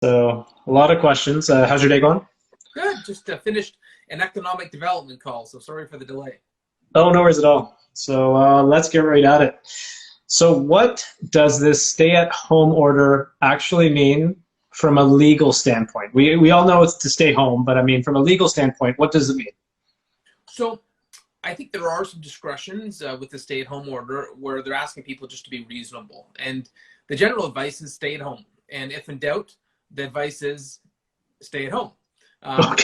So a lot of questions. How's your day going? Good. Just finished an economic development call, so sorry for the delay. Oh, no worries at all. So let's get right at it. So what does this stay-at-home order actually mean from a legal standpoint? We all know it's to stay home, but I mean, from a legal standpoint, what does it mean? So I think there are some discretions with the stay-at-home order where they're asking people just to be reasonable. And the general advice is stay at home. And if in doubt, the advice is stay at home.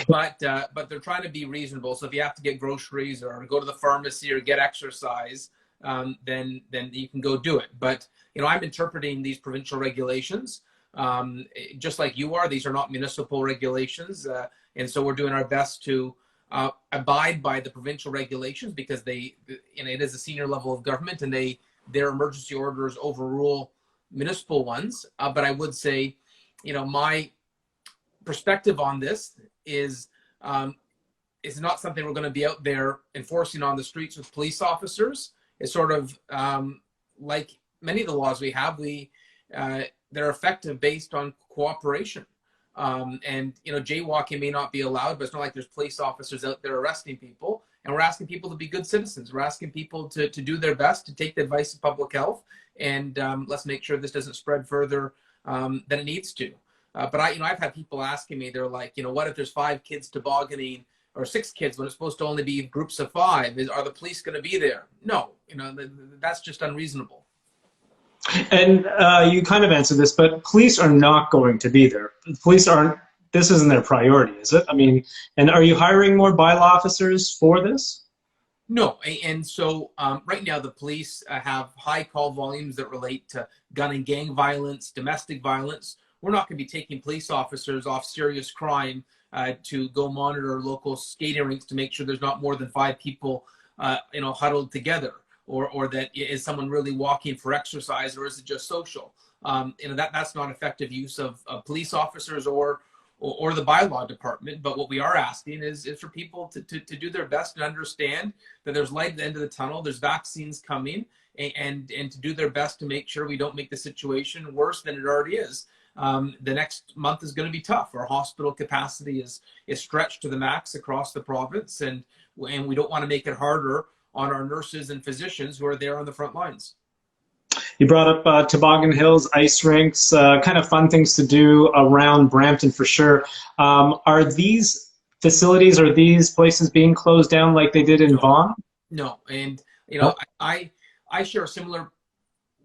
But they're trying to be reasonable. So if you have to get groceries or go to the pharmacy or get exercise, then you can go do it. But I'm interpreting these provincial regulations just like you are. These are not municipal regulations, and so we're doing our best to abide by the provincial regulations because it is a senior level of government, and their emergency orders overrule municipal ones. But I would say, my perspective on this is it's not something we're going to be out there enforcing on the streets with police officers. It's sort of like many of the laws we have, they're effective based on cooperation. And jaywalking may not be allowed, but it's not like there's police officers out there arresting people. And we're asking people to be good citizens. We're asking people to do their best, to take the advice of public health, and let's make sure this doesn't spread further than it needs to. But I've had people asking me, they're like, what if there's 5 kids tobogganing or 6 kids when it's supposed to only be groups of 5? Are the police going to be there? No, that's just unreasonable. And you kind of answered this, but police are not going to be there. Police aren't. This isn't their priority, is it? I mean, and are you hiring more bylaw officers for this? No, and so right now the police have high call volumes that relate to gun and gang violence, domestic violence. We're not going to be taking police officers off serious crime to go monitor local skating rinks to make sure there's not more than 5 people, huddled together, or that is someone really walking for exercise, or is it just social? That's not effective use of police officers or the bylaw department. But what we are asking is for people to do their best and understand that there's light at the end of the tunnel. There's vaccines coming, and to do their best to make sure we don't make the situation worse than it already is. The next month is going to be tough. Our hospital capacity is stretched to the max across the province, and we don't want to make it harder on our nurses and physicians who are there on the front lines. You brought up Toboggan Hills, ice rinks, kind of fun things to do around Brampton for sure. Are these facilities, are these places being closed down like they did in Vaughan? No, and No. I share a similar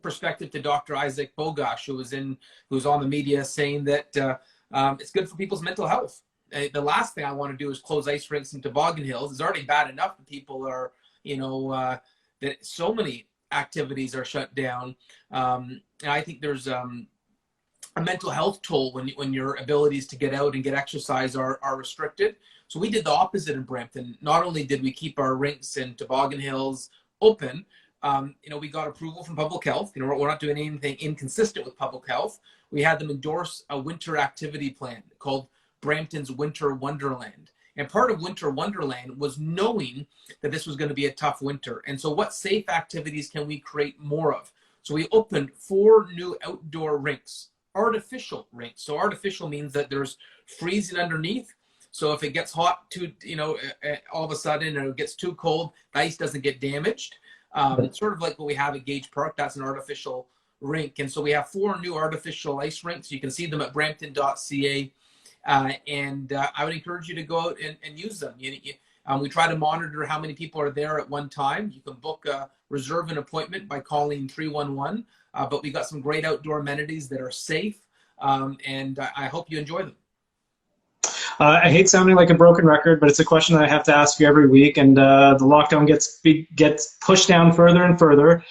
perspective to Dr. Isaac Bogosh, who's on the media saying that it's good for people's mental health. The last thing I want to do is close ice rinks in Toboggan Hills. It's already bad enough that people are, that so many activities are shut down. And I think there's a mental health toll when your abilities to get out and get exercise are restricted. So we did the opposite in Brampton. Not only did we keep our rinks in Toboggan Hills open, we got approval from public health. We're not doing anything inconsistent with public health. We had them endorse a winter activity plan called Brampton's Winter Wonderland. And part of Winter Wonderland was knowing that this was going to be a tough winter. And so what safe activities can we create more of? So we opened 4 new outdoor rinks, artificial rinks. So artificial means that there's freezing underneath. So if it gets hot all of a sudden, or it gets too cold, the ice doesn't get damaged. Sort of like what we have at Gage Park, that's an artificial rink. And so we have 4 new artificial ice rinks. You can see them at brampton.ca. And I would encourage you to go out and use them. We try to monitor how many people are there at one time. You can reserve an appointment by calling 311. But we got some great outdoor amenities that are safe, and I hope you enjoy them. I hate sounding like a broken record, but it's a question that I have to ask you every week, and the lockdown gets pushed down further and further.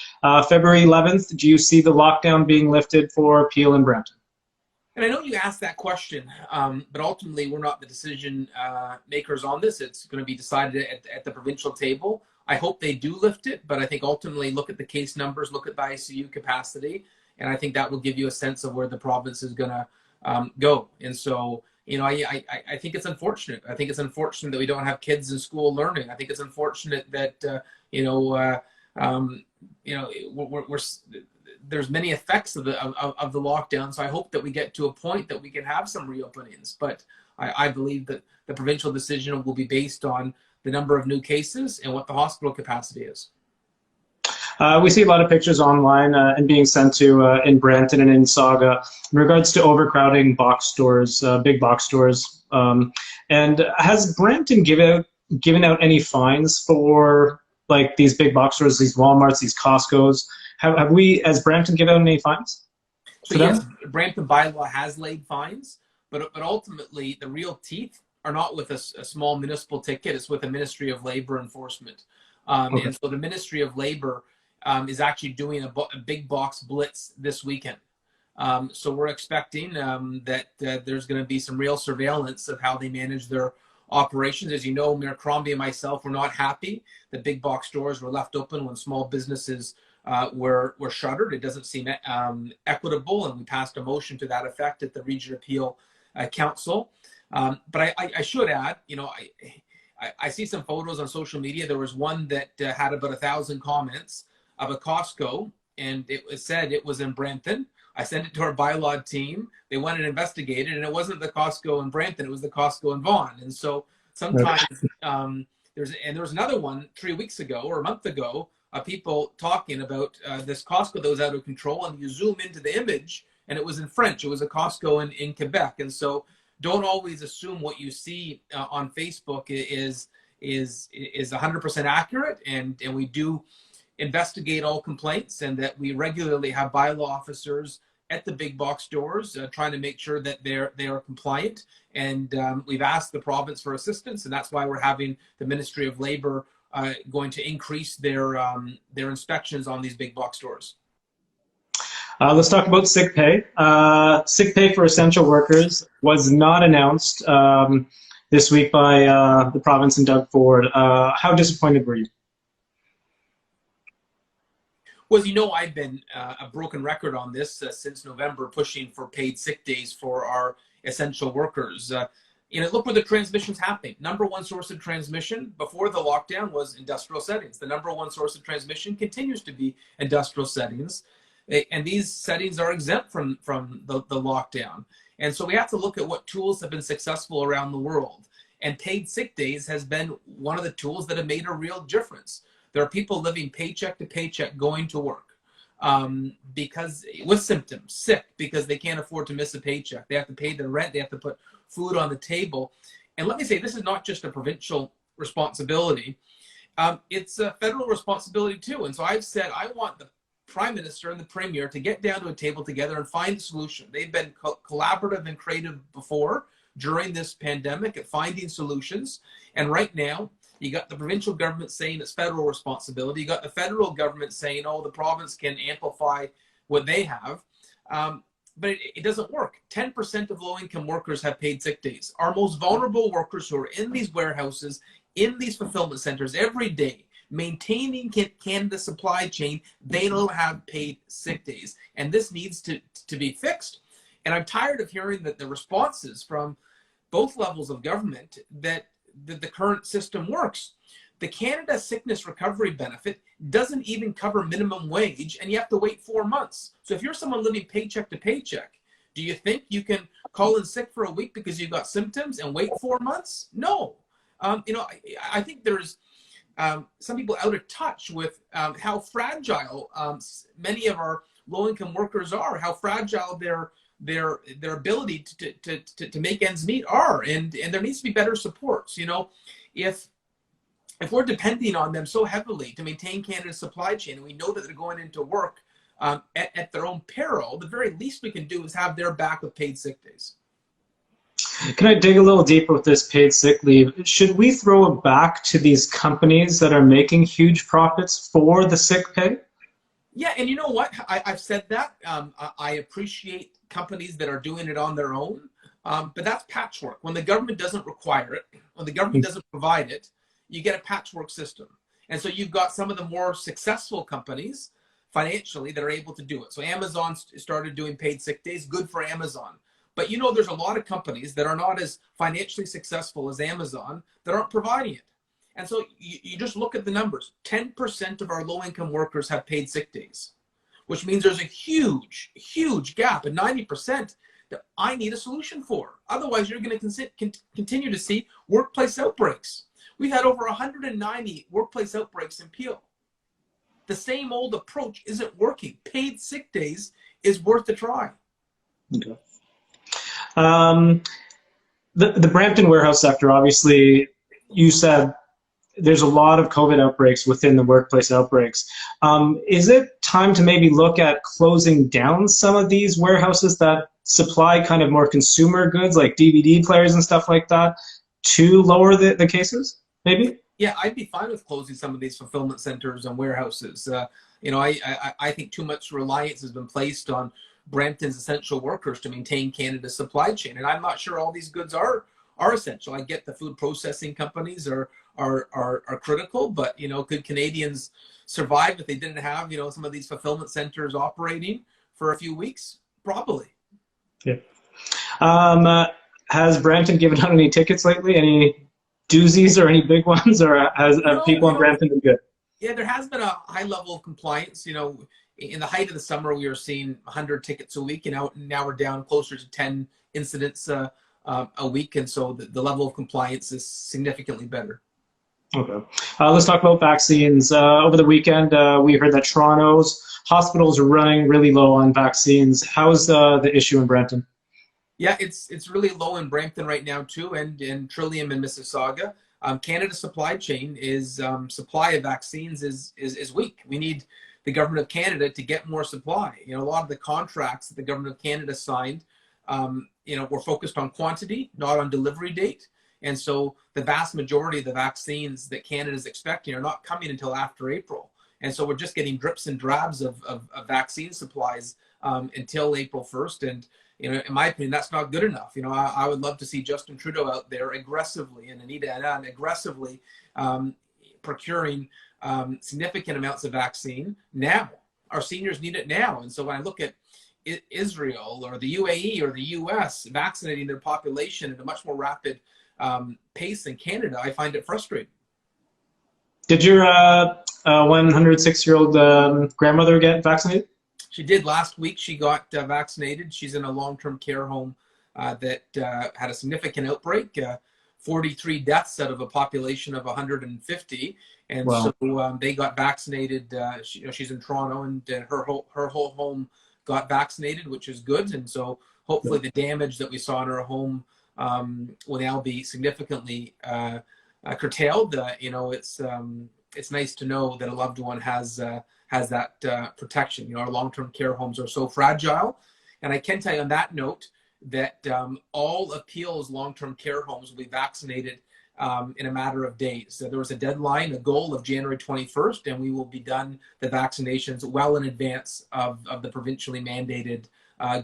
February 11th, do you see the lockdown being lifted for Peel and Brampton? And I know you asked that question, but ultimately we're not the decision makers on this. It's going to be decided at the provincial table. I hope they do lift it, but I think ultimately look at the case numbers, look at the ICU capacity, and I think that will give you a sense of where the province is going to go. And so, I think it's unfortunate. I think it's unfortunate that we don't have kids in school learning. I think it's unfortunate that we're there's many effects of the lockdown. So I hope that we get to a point that we can have some reopenings. But I believe that the provincial decision will be based on the number of new cases and what the hospital capacity is. We see a lot of pictures online and being sent to in Brampton and in Saga in regards to overcrowding box stores, big box stores. And has Brampton given out any fines for like these big box stores, these Walmarts, these Costco's? Have we, as Brampton, given out any fines? So yes, Brampton bylaw has laid fines, but ultimately the real teeth are not with a small municipal ticket. It's with the Ministry of Labor enforcement. Okay. And so the Ministry of Labor is actually doing a big box blitz this weekend. So we're expecting that there's going to be some real surveillance of how they manage their operations. As you know, Mayor Crombie and myself were not happy that big box stores were left open when small businesses were shuttered. It doesn't seem equitable, and we passed a motion to that effect at the Region Appeal Council. But I should add, you know, I see some photos on social media. There was one that had about 1,000 comments of a Costco, and it said it was in Brampton. I sent it to our bylaw team. They went and investigated, and it wasn't the Costco in Brampton. It was the Costco in Vaughan. And so sometimes there was another one 3 weeks ago or a month ago of people talking about this Costco that was out of control, and you zoom into the image, and it was in French. It was a Costco in Quebec. And so don't always assume what you see on Facebook is 100% accurate, and we do investigate all complaints, and that we regularly have bylaw officers at the big box stores trying to make sure that they are compliant. And we've asked the province for assistance, and that's why we're having the Ministry of Labor going to increase their inspections on these big box stores. Let's talk about sick pay. Sick pay for essential workers was not announced this week by the province and Doug Ford. How disappointed were you? Well, as you know, I've been a broken record on this since November, pushing for paid sick days for our essential workers. You know, look where the transmission's happening. Number one source of transmission before the lockdown was industrial settings. The number one source of transmission continues to be industrial settings. And these settings are exempt from the lockdown. And so we have to look at what tools have been successful around the world. And paid sick days has been one of the tools that have made a real difference. There are people living paycheck to paycheck going to work because with symptoms, sick, because they can't afford to miss a paycheck. They have to pay their rent. They have to put food on the table. And let me say, this is not just a provincial responsibility. It's a federal responsibility too. And so I've said, I want the Prime Minister and the Premier to get down to a table together and find a solution. They've been collaborative and creative before during this pandemic at finding solutions. And right now, you got the provincial government saying it's federal responsibility. You got the federal government saying, oh, the province can amplify what they have. But it doesn't work. 10% of low-income workers have paid sick days. Our most vulnerable workers who are in these warehouses, in these fulfillment centers every day, maintaining Canada's supply chain, they don't have paid sick days. And this needs to be fixed. And I'm tired of hearing that the responses from both levels of government that the current system works. The Canada Sickness Recovery Benefit doesn't even cover minimum wage, and you have to wait 4 months. So if you're someone living paycheck to paycheck, do you think you can call in sick for a week because you've got symptoms and wait 4 months? No. You know, I think there's some people out of touch with how fragile many of our low-income workers are, how fragile their ability to make ends meet are, and there needs to be better supports. You know, if we're depending on them so heavily to maintain Canada's supply chain, and we know that they're going into work at their own peril, the very least we can do is have their back with paid sick days. Can I dig a little deeper with this paid sick leave? Should we throw it back to these companies that are making huge profits for the sick pay? Yeah, and you know what? I've said that. I appreciate companies that are doing it on their own, but that's patchwork. When the government doesn't require it, when the government doesn't provide it, you get a patchwork system. And so you've got some of the more successful companies financially that are able to do it. So Amazon started doing paid sick days, good for Amazon. But you know, there's a lot of companies that are not as financially successful as Amazon that aren't providing it. And so you just look at the numbers. 10% of our low-income workers have paid sick days. which means there's a huge, huge gap, and 90% that I need a solution for. Otherwise, you're going to continue to see workplace outbreaks. We've had over 190 workplace outbreaks in Peel. The same old approach isn't working. Paid sick days is worth a try. Okay. The Brampton warehouse sector, obviously, you said there's a lot of COVID outbreaks within the workplace outbreaks. Is it time to maybe look at closing down some of these warehouses that supply kind of more consumer goods like DVD players and stuff like that to lower the cases, maybe? Yeah, I'd be fine with closing some of these fulfillment centers and warehouses. You know, I think too much reliance has been placed on Brampton's essential workers to maintain Canada's supply chain, and I'm not sure all these goods are essential. I get the food processing companies are critical, but you know, could Canadians survive if they didn't have, you know, some of these fulfillment centers operating for a few weeks? Probably. Yeah. Has Brampton given out any tickets lately? Any doozies or any big ones, or have people in Brampton been good? Yeah, there has been a high level of compliance. You know, in the height of the summer, we were seeing 100 tickets a week, and now we're down closer to 10 incidents a week, and so the level of compliance is significantly better. Okay. Let's talk about vaccines. Over the weekend, we heard that Toronto's hospitals are running really low on vaccines. How's the issue in Brampton? Yeah, it's really low in Brampton right now too, and in Trillium and Mississauga. Canada's supply chain supply of vaccines is weak. We need the government of Canada to get more supply. You know, a lot of the contracts that the government of Canada signed, you know, were focused on quantity, not on delivery date. And so the vast majority of the vaccines that Canada is expecting are not coming until after April. And so we're just getting drips and drabs of vaccine supplies until April 1st. And, you know, in my opinion, that's not good enough. You know, I would love to see Justin Trudeau out there aggressively, and Anita Anand aggressively procuring significant amounts of vaccine now. Our seniors need it now. And so when I look at Israel or the UAE or the US vaccinating their population at a much more rapid pace than Canada, I find it frustrating. Did your 106-year-old grandmother get vaccinated? She did. Last week she got vaccinated. She's in a long-term care home that had a significant outbreak, 43 deaths out of a population of 150. And wow. So they got vaccinated. She's in Toronto, and her whole home got vaccinated, which is good. And so hopefully the damage that we saw in her home will now be significantly curtailed. You know, it's nice to know that a loved one has that protection. You know, our long-term care homes are so fragile. And I can tell you on that note that all of Peel's long-term care homes will be vaccinated in a matter of days. So there was a deadline, a goal of January 21st, and we will be done the vaccinations well in advance of the provincially mandated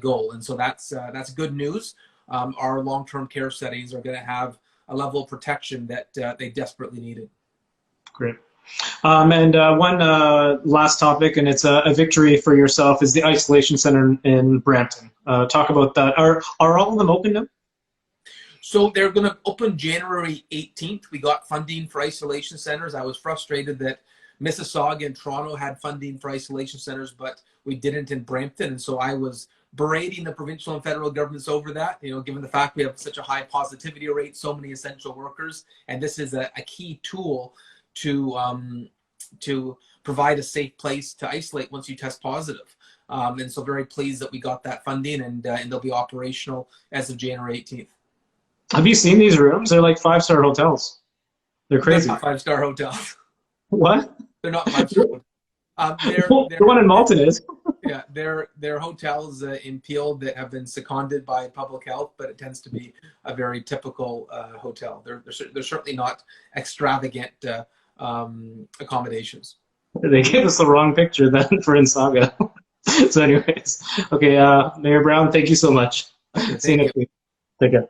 goal. And so that's good news. Our long-term care settings are going to have a level of protection that they desperately needed. Great. And one last topic, and it's a victory for yourself, is the isolation center in Brampton. Talk about that. Are all of them open now? So they're going to open January 18th. We got funding for isolation centers. I was frustrated that Mississauga and Toronto had funding for isolation centers, but we didn't in Brampton. And so I was berating the provincial and federal governments over that, you know, given the fact we have such a high positivity rate, so many essential workers, and this is a key tool to provide a safe place to isolate once you test positive. And so very pleased that we got that funding, and they'll be operational as of January 18th. Have you seen these rooms? They're like 5-star hotels. They're crazy. They're not 5-star hotels. What? They're not 5-star hotels. The one in Malton is. Yeah, they're hotels in Peel that have been seconded by public health, but it tends to be a very typical hotel. They're certainly not extravagant accommodations. They gave us the wrong picture then for Insaga. So anyways, okay, Mayor Brown, thank you so much. Okay, see you next week. Take care.